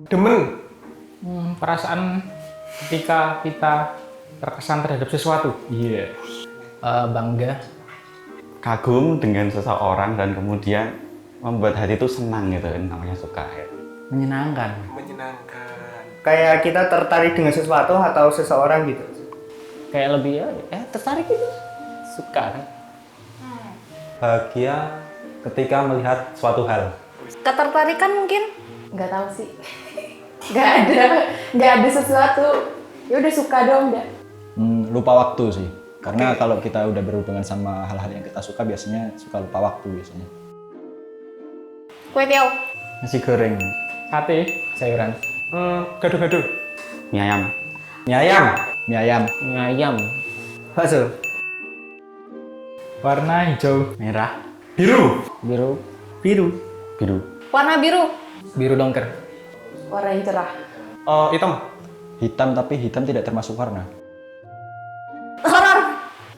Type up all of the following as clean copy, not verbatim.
Demen. Perasaan ketika kita terkesan terhadap sesuatu. Iya. Bangga. Kagum dengan seseorang dan kemudian membuat hati itu senang gitu, namanya suka ya. Menyenangkan. Menyenangkan. Kayak kita tertarik dengan sesuatu atau seseorang gitu. Kayak lebih tertarik gitu. Suka kan. Bahagia ketika melihat suatu hal. Ketertarikan mungkin? Nggak tahu sih. Nggak ada sesuatu. Ya udah suka dong, udah. Lupa waktu sih. Karena kalau kita udah berhubungan sama hal-hal yang kita suka, biasanya suka lupa waktu biasanya. Kue tiaw. Nasi goreng, Sate. Sayuran. Gado-gado. Mie ayam. mie ayam, mie ayam, Ayam. Bakso. Warna hijau. Merah. Biru. Biru. Biru. Biru. Warna biru. Biru dongker. Warna yang cerah. Hitam. hitam tapi hitam tidak termasuk warna. Horor.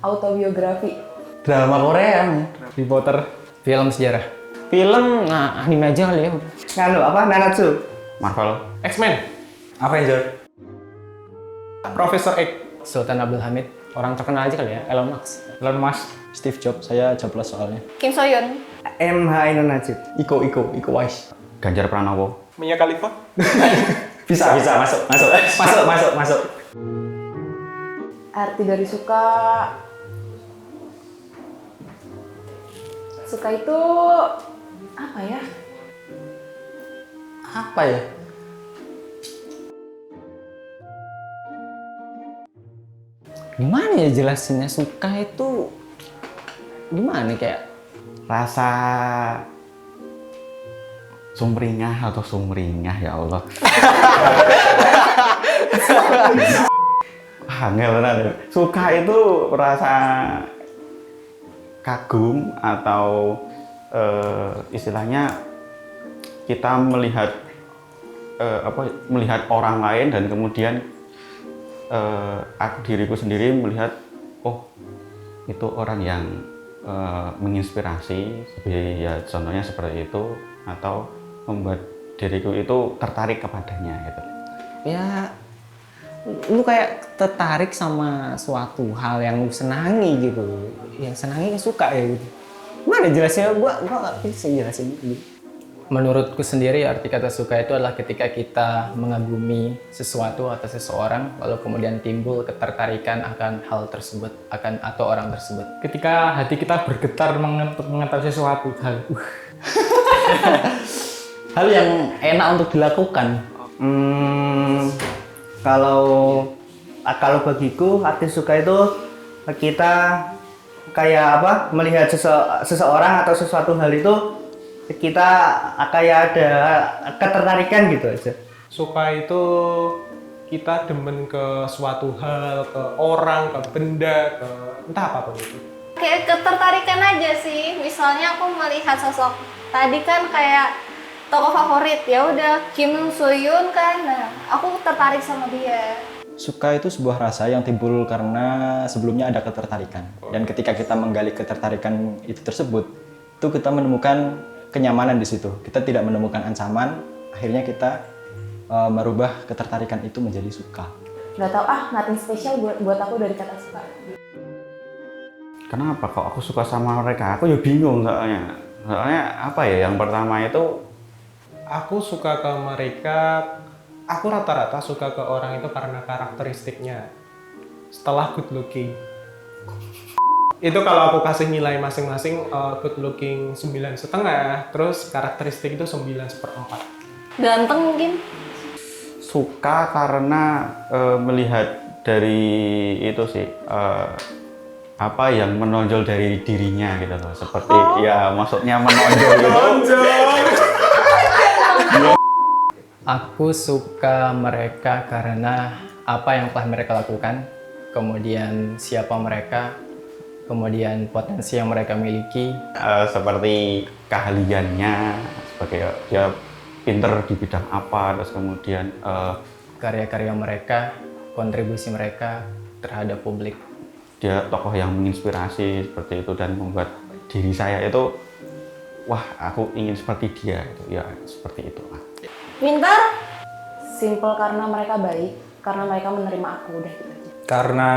Autobiografi. Drama Korea. Harry Potter. Film sejarah. Film, anime aja kali ya. Nganu apa? Nanatsu. Marvel. X-Men. Avenger. Profesor X. Sultan Abdul Hamid. Orang terkenal aja kali ya. Elon Musk. Elon Musk. Steve Jobs, saya joblos soalnya. Kim Soyun. MH Ainun Najib. Iko Wise. Ganjar Pranowo. Mia Khalifa. Bisa, masuk. Arti dari suka. Suka itu apa ya? Apa ya? Gimana ya jelasinnya suka itu? Gimana kayak? Rasa sumringah atau sumringah ya Allah. Angel benar. Suka itu rasa kagum atau istilahnya kita melihat melihat orang lain dan kemudian diriku sendiri melihat, oh itu orang yang menginspirasi, ya contohnya seperti itu, atau membuat diriku itu tertarik kepadanya gitu. Ya, lu kayak tertarik sama suatu hal yang lu senangi gitu. Yang senangi suka ya gitu. Mana jelasnya? Gua nggak bisa jelasin gitu. Menurutku sendiri arti kata suka itu adalah ketika kita mengagumi sesuatu atau seseorang lalu kemudian timbul ketertarikan akan hal tersebut atau orang tersebut. Ketika hati kita bergetar untuk mengetahui sesuatu hal. Hal yang enak untuk dilakukan. Kalau bagiku arti suka itu kita kayak apa? Melihat seseorang atau sesuatu hal itu kita kayak ada ketertarikan gitu aja. Suka itu kita demen ke suatu hal, ke orang, ke benda, ke entah apapun itu. Kayak ketertarikan aja sih. Misalnya aku melihat sosok tadi kan kayak tokoh favorit, ya udah Kim Soyun kan. Nah, aku tertarik sama dia. Suka itu sebuah rasa yang timbul karena sebelumnya ada ketertarikan. Dan ketika kita menggali ketertarikan itu tersebut, itu kita menemukan kenyamanan di situ. Kita tidak menemukan ancaman, akhirnya kita merubah ketertarikan itu menjadi suka. Nggak tahu nothing special buat aku dari kata suka. Kenapa kok aku suka sama mereka? Aku ya bingung soalnya. Soalnya apa ya? Yang pertama itu Aku suka ke mereka, aku rata-rata suka ke orang itu karena karakteristiknya. Setelah good looking. Itu kalau aku kasih nilai masing-masing, good looking 9,5, terus karakteristik itu 9/4. Ganteng mungkin. suka karena melihat dari itu sih apa yang menonjol dari dirinya gitu loh, seperti ya maksudnya menonjol gitu. Aku suka mereka karena apa yang telah mereka lakukan, kemudian siapa mereka, kemudian potensi yang mereka miliki. Seperti keahliannya, sebagai dia pinter di bidang apa, terus kemudian Karya-karya mereka, kontribusi mereka terhadap publik. dia tokoh yang menginspirasi seperti itu dan membuat diri saya itu wah aku ingin seperti dia gitu ya, seperti itu lah. Pintar? Simple karena mereka baik, karena mereka menerima aku, udah gitu aja. Karena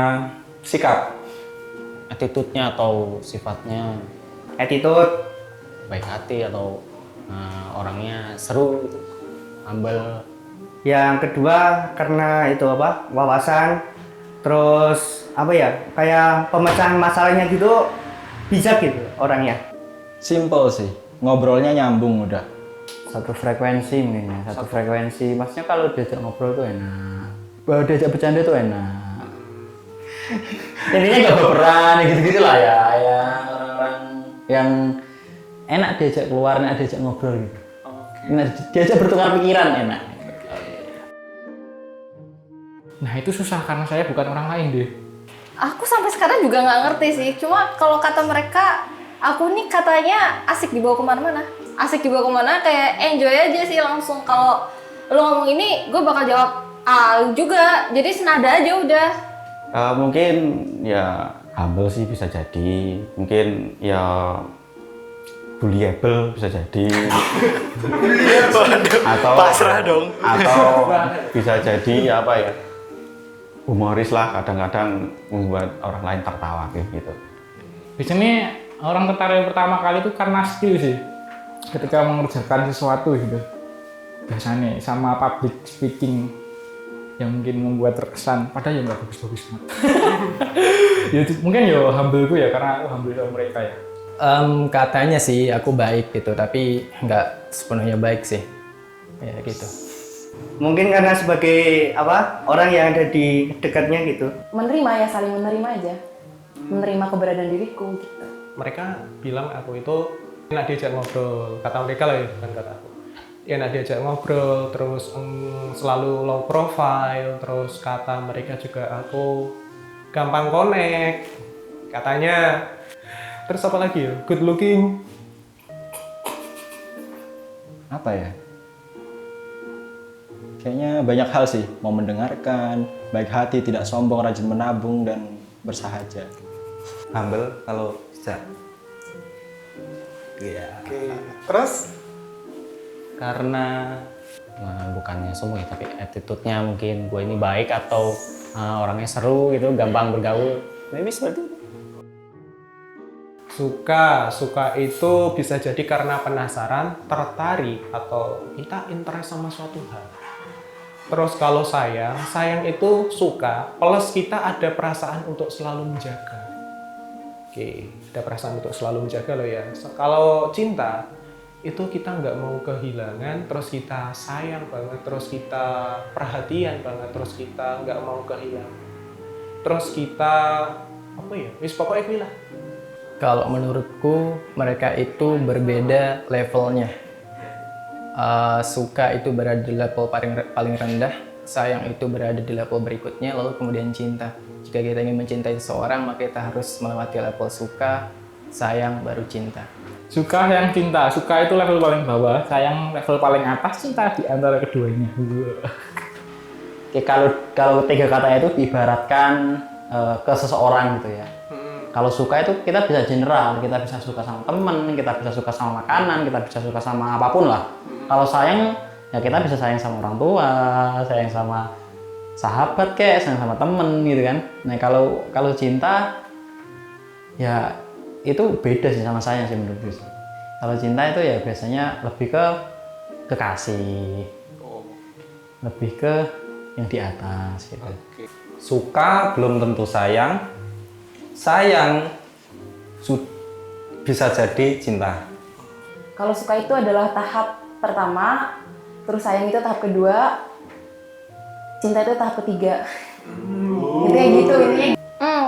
sikap. Attitude-nya atau sifatnya Attitude. baik hati atau orangnya seru gitu. Humble. Yang kedua karena itu apa? Wawasan. Terus apa ya? Kayak pemecahan masalahnya gitu bijak gitu orangnya. Simple sih, ngobrolnya nyambung udah. Satu frekuensi mungkin ya, satu frekuensi. Maksudnya kalau diajak ngobrol tuh enak. Kalau diajak bercanda tuh enak. Intinya gak berperan gitu-gitu lah ya, orang-orang yang enak diajak keluar, enak diajak ngobrol gitu. Enak diajak bertukar pikiran enak. Nah itu susah karena saya bukan orang lain deh. Aku sampai sekarang juga nggak ngerti sih. Cuma kalau kata mereka, aku nih katanya asik dibawa kemana-mana. Asik dibawa kemana kayak enjoy aja sih langsung. Kalau lo ngomong ini, gue bakal jawab juga. Jadi senada aja udah. Mungkin ya humble sih bisa jadi, mungkin ya bullyable bisa jadi, atau pasrah dong, atau bisa jadi apa ya, humoris lah, kadang-kadang membuat orang lain tertawa gitu. Biasanya orang tertarik pertama kali itu karena skill sih, ketika mengerjakan sesuatu gitu. Biasanya sama public speaking yang mungkin membuat terkesan, padahal ya nggak bagus-bagus banget. Ya, mungkin ya humble gue ya, karena aku humble sama mereka ya. Katanya sih aku baik gitu, tapi nggak sepenuhnya baik sih. Ya gitu. Mungkin karena sebagai apa orang yang ada di dekatnya gitu. Menerima ya, saling menerima aja. Menerima keberadaan diriku gitu. Mereka bilang aku itu enak diajak ngobrol, kata mereka lah ya, bukan kata aku. Enak diajak ngobrol, terus selalu low profile, terus kata mereka juga aku gampang connect, katanya. Terus apa lagi ya? Good looking. Apa ya? Kayaknya banyak hal sih, mau mendengarkan, baik hati, tidak sombong, rajin menabung, dan bersahaja. Humble kalau bisa. Iya. Oke. Terus? Karena bukannya sombong ya, tapi attitude-nya mungkin gue ini baik atau orangnya seru gitu, gampang bergaul. Maybe seperti itu. Suka itu bisa jadi karena penasaran, tertarik, atau kita interest sama suatu hal. Terus kalau sayang itu suka, plus kita ada perasaan untuk selalu menjaga. Oke, ada perasaan untuk selalu menjaga loh ya. Kalau cinta, itu kita nggak mau kehilangan, terus kita sayang banget, terus kita perhatian banget, terus kita nggak mau kehilangan. Terus kita, apa ya, wis pokoknya gue lah. Kalau menurutku mereka itu berbeda levelnya. Suka itu berada di level paling rendah, sayang itu berada di level berikutnya, lalu kemudian cinta. Jika kita ingin mencintai seseorang, maka kita harus melewati level suka, sayang, baru cinta. Suka, sayang, cinta. Suka itu level paling bawah, sayang level paling atas, cinta di antara keduanya. Oke, kalau tiga kata itu diibaratkan ke seseorang gitu ya. Kalau suka itu kita bisa general, kita bisa suka sama temen, kita bisa suka sama makanan, kita bisa suka sama apapun lah. Kalau sayang, ya kita bisa sayang sama orang tua, sayang sama sahabat kayak, sayang sama temen gitu kan. Nah kalau cinta, ya itu beda sih sama sayang sih menurut gue. Kalau cinta itu ya biasanya lebih ke kekasih, lebih ke yang di atas gitu. Suka belum tentu sayang, sayang bisa jadi cinta. Kalau suka itu adalah tahap pertama, terus sayang itu tahap kedua, cinta itu tahap ketiga. Intinya gitu ini.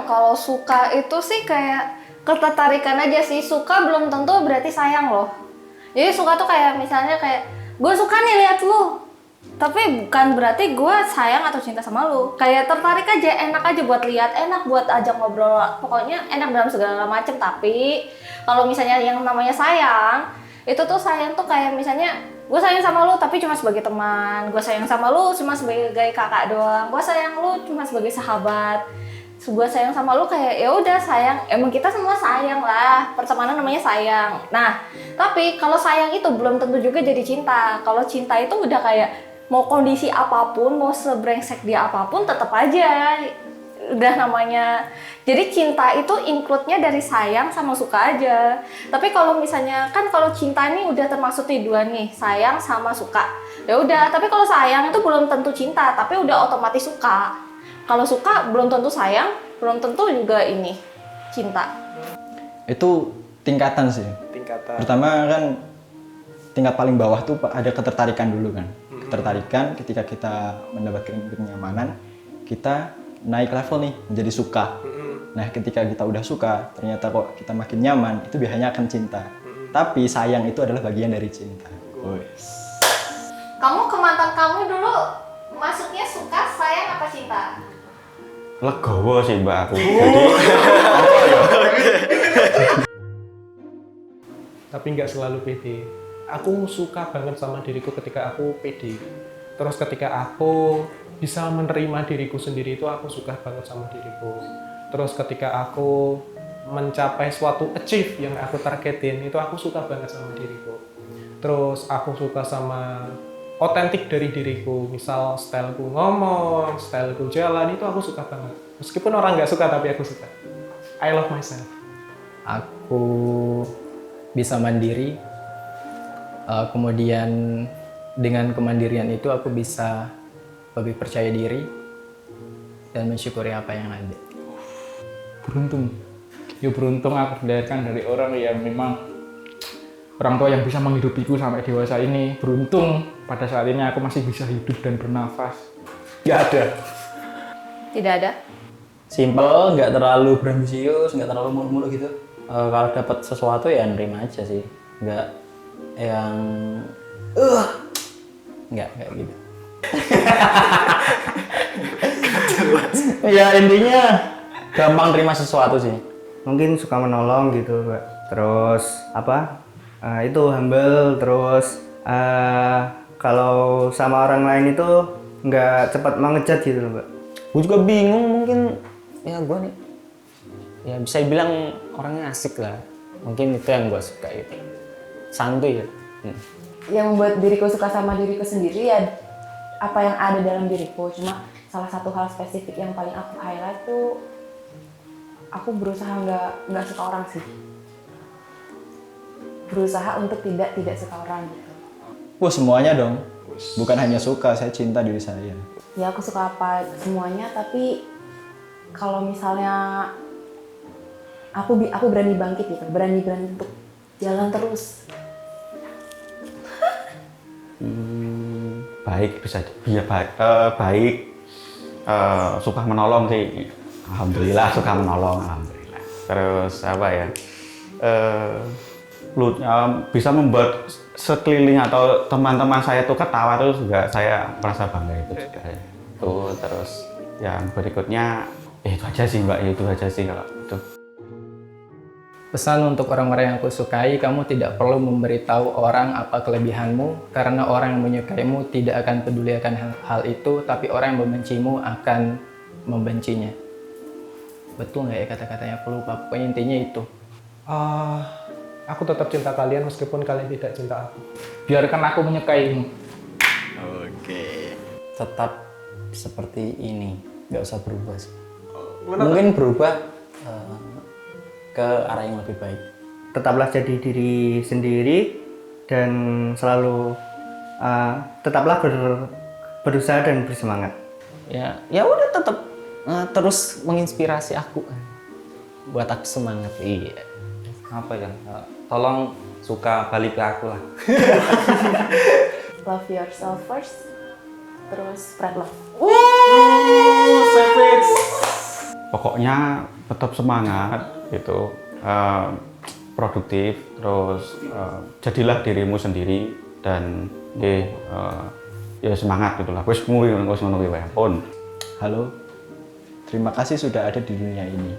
Kalau suka itu sih kayak ketertarikan aja sih. Suka belum tentu berarti sayang loh. Jadi suka tuh kayak misalnya kayak gue suka nih lihat lu, tapi bukan berarti gue sayang atau cinta sama lu. Kayak tertarik aja, enak aja buat lihat, enak buat ajak ngobrol, pokoknya enak dalam segala macam. Tapi kalau misalnya yang namanya sayang, itu tuh sayang tuh kayak misalnya gue sayang sama lu tapi cuma sebagai teman, gue sayang sama lu cuma sebagai kakak doang, gue sayang lu cuma sebagai sahabat. gue sayang sama lu kayak ya udah sayang, emang kita semua sayang lah, pertemanan namanya sayang. Nah tapi kalau sayang itu belum tentu juga jadi cinta. Kalau cinta itu udah kayak mau kondisi apapun, mau sebrengsek dia apapun, tetap aja udah namanya. Jadi cinta itu include-nya dari sayang sama suka aja. Tapi kalau misalnya kan kalau cinta nih udah termasuk nih dua nih, sayang sama suka. Ya udah, tapi kalau sayang itu belum tentu cinta, tapi udah otomatis suka. Kalau suka belum tentu sayang, belum tentu juga ini cinta. Itu tingkatan sih. Tingkatan. Pertama kan tingkat paling bawah tuh ada ketertarikan dulu kan. Ketertarikan ketika kita mendapatkan kenyamanan, kita naik level nih menjadi suka. Nah ketika kita udah suka, ternyata kok kita makin nyaman, itu biasanya akan cinta. Tapi sayang itu adalah bagian dari cinta. Kamu ke mantan kamu dulu masuknya suka, sayang apa cinta? Legowo sih mbak aku. Jadi Tapi nggak selalu pede. Aku suka banget sama diriku ketika aku pede. Terus ketika aku bisa menerima diriku sendiri itu aku suka banget sama diriku. Terus ketika aku mencapai suatu achieve yang aku targetin itu aku suka banget sama diriku. Terus aku suka sama otentik dari diriku, misal styleku ngomong, styleku jalan, itu aku suka banget. Meskipun orang nggak suka, tapi aku suka. I love myself. Aku bisa mandiri, kemudian dengan kemandirian itu aku bisa lebih percaya diri dan mensyukuri apa yang ada. Beruntung. Ya beruntung aku dilahirkan dari orang yang memang orang tua yang bisa menghidupiku sampai dewasa ini. Beruntung pada saat ini aku masih bisa hidup dan bernafas. Nggak ada. Tidak ada. Simple, nggak terlalu berambisius, nggak terlalu mulu-mulu gitu. Kalau dapat sesuatu ya nerima aja sih, nggak yang nggak kayak gitu. Ya intinya gampang terima sesuatu sih. Mungkin suka menolong gitu Mbak. Terus apa itu humble. Terus kalau sama orang lain itu nggak cepat mengejat gitu loh Mbak. Gue juga bingung, mungkin ya gue nih ya bisa dibilang orangnya asik lah. Mungkin itu yang gue suka itu. Santuy ya. Yang membuat diriku suka sama diriku sendiri ya apa yang ada dalam diriku. Cuma salah satu hal spesifik yang paling aku highlight tuh aku berusaha nggak suka orang sih. Berusaha untuk tidak suka orang gitu. Wah semuanya dong. Bukan hanya suka, saya cinta diri saya. Ya aku suka apa semuanya, tapi kalau misalnya aku berani bangkit gitu, berani untuk jalan terus. baik bisa ya baik suka menolong sih. Alhamdulillah suka menolong, alhamdulillah. Terus apa ya? Bisa membuat sekeliling atau teman-teman saya tuh ketawa terus juga saya merasa bangga itu juga ya. Tuh terus yang berikutnya itu aja sih mbak, itu aja sih kalau itu. Pesan untuk orang-orang yang aku sukai, kamu tidak perlu memberitahu orang apa kelebihanmu, karena orang yang menyukaimu tidak akan peduli akan hal itu, tapi orang yang membencimu akan membencinya. Betul nggak ya kata-katanya? Aku lupa, pokoknya intinya itu. Aku tetap cinta kalian meskipun kalian tidak cinta aku. Biarkan aku menyukaimu. Tetap seperti ini, nggak usah berubah sih. Mungkin berubah ke arah yang lebih baik. Tetaplah jadi diri sendiri dan selalu tetaplah berusaha dan bersemangat. Ya udah tetap terus menginspirasi aku buat aku semangat. Iya. Apa ya? Tolong suka balik ke aku lah. Love yourself first, terus spread love. Pokoknya tetap semangat gitu, produktif, terus jadilah dirimu sendiri dan ya semangat gitulah. Wis ngono wae pun. Halo, terima kasih sudah ada di dunia ini.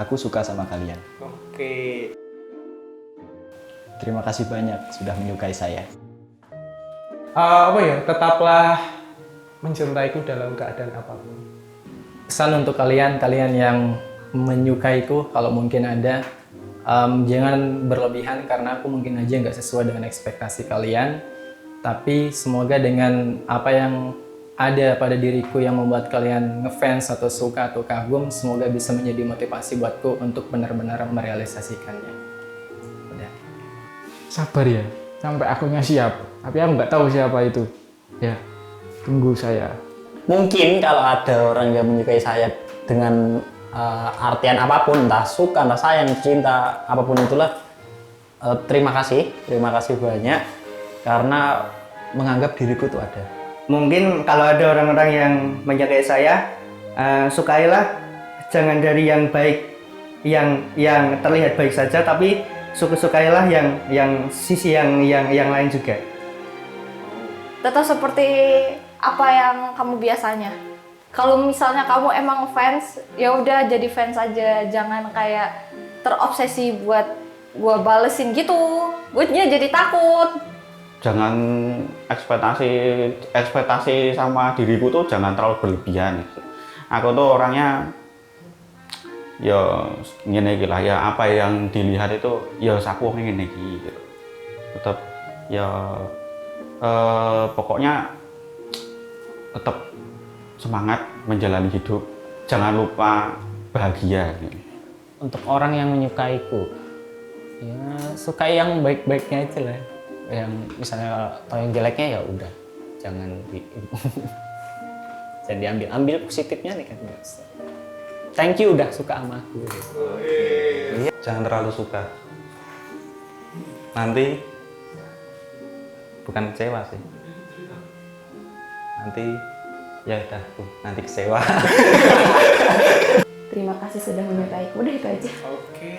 Aku suka sama kalian. Oke. Terima kasih banyak sudah menyukai saya. Apa ya? Tetaplah mencintaiku dalam keadaan apapun. Pesan untuk kalian yang menyukaiku, kalau mungkin ada, jangan berlebihan karena aku mungkin aja nggak sesuai dengan ekspektasi kalian. Tapi semoga dengan apa yang ada pada diriku yang membuat kalian ngefans atau suka atau kagum, semoga bisa menjadi motivasi buatku untuk benar-benar merealisasikannya. Udah. Sabar ya, sampai akunya siap. Tapi aku nggak tahu siapa itu. Ya, tunggu saya. Mungkin kalau ada orang yang menyukai saya dengan artian apapun, entah suka, entah sayang, cinta, apapun itulah, terima kasih banyak karena menganggap diriku itu ada. Mungkin kalau ada orang-orang yang menyukai saya, sukailah, jangan dari yang baik, yang terlihat baik saja, tapi sukailah yang sisi yang lain juga. Tetap seperti apa yang kamu biasanya. Kalau misalnya kamu emang fans, ya udah jadi fans aja, jangan kayak terobsesi buat gua balesin gitu. Gue jadi takut. Jangan ekspektasi sama diriku tuh jangan terlalu berlebihan. Aku tuh orangnya ya ngene iki lah, ya apa yang dilihat itu ya aku ngene iki gitu. Tetap ya pokoknya tetap semangat menjalani hidup, jangan lupa bahagia gitu. Untuk orang yang menyukaiku, ya sukai yang baik-baiknya aja lah. Yang misalnya atau yang jeleknya ya udah, jangan jangan diambil positifnya nih kan. Thank you udah suka sama aku. Jangan terlalu suka. Nanti bukan kecewa sih. Nanti ya udah, nanti kecewa. Terima kasih sudah menyukaiku. Udah itu aja. Oke.